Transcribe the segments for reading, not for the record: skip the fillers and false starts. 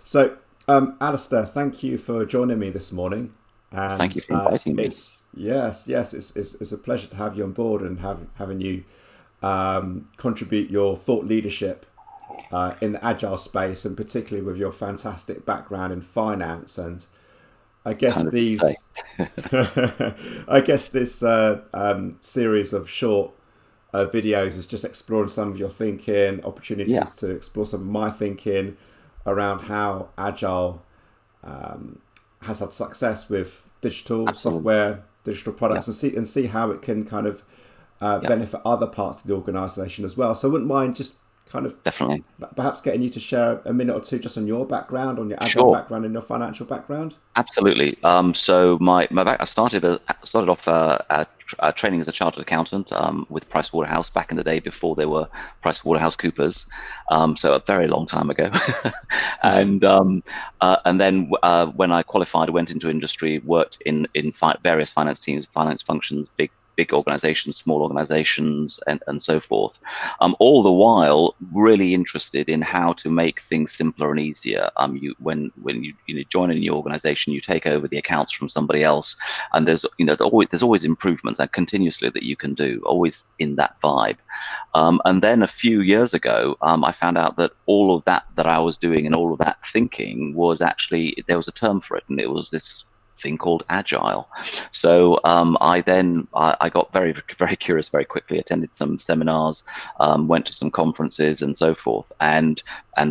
So, Alistair, thank you for joining me this morning. Thank And you for inviting me. it's a pleasure to have you on board and having you contribute your thought leadership in the agile space, and particularly with your fantastic background in finance. And I guess Kind of you to say. these, I guess this series of short videos is just exploring some of your thinking, Yeah, opportunities to explore some of my thinking around how agile has had success with digital absolutely. software, digital Yeah, products, and see how it can kind of yeah, benefit other parts of the organisation as well. So I wouldn't mind just kind of definitely. perhaps getting you to share a minute or two just on your background, on your agile Sure, background and your financial background. absolutely. So my back, I started off training as a chartered accountant with Pricewaterhouse back in the day before they were PricewaterhouseCoopers. So a very long time ago. And then when I qualified, I went into industry, worked in various finance teams, finance functions, big organizations, small organizations, and so forth. All the while, really interested in how to make things simpler and easier. When you join a new organization, you take over the accounts from somebody else, and there's always improvements and continuously that you can do, always in that vibe. And then a few years ago, I found out that all of that I was doing and all of that thinking was actually, there was a term for it, and it was this thing called agile. So I got very curious very quickly. Attended some seminars, went to some conferences and so forth, and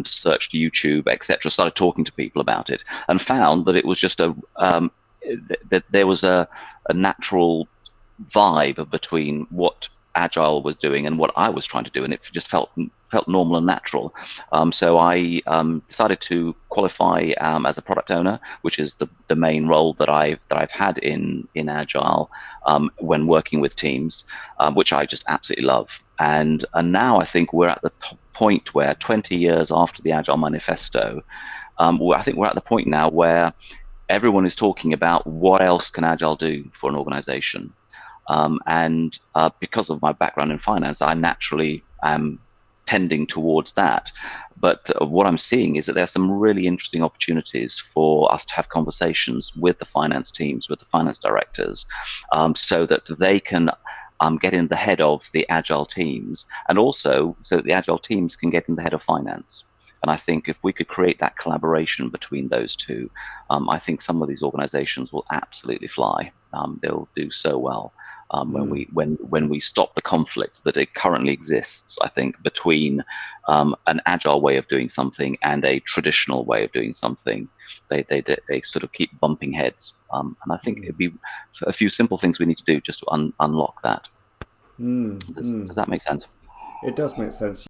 searched YouTube, etc. Started talking to people about it, and found that it was just that there was a natural vibe between what agile was doing and what I was trying to do, and it just felt normal and natural. So I decided to qualify as a product owner, which is the main role that I've had in agile when working with teams, which I just absolutely love. And now I think we're at the point where 20 years after the Agile Manifesto, I think we're at the point now where everyone is talking about what else can agile do for an organization. And because of my background in finance, I naturally am tending towards that. But what I'm seeing is that there's some really interesting opportunities for us to have conversations with the finance teams, with the finance directors, so that they can get in the head of the agile teams, and also so that the agile teams can get in the head of finance. And I think if we could create that collaboration between those two, I think some of these organizations will absolutely fly. They'll do so well when we stop the conflict that it currently exists. I think between an agile way of doing something and a traditional way of doing something, they sort of keep bumping heads. And I think it'd be a few simple things we need to do just to unlock that. Does that make sense? It does make sense.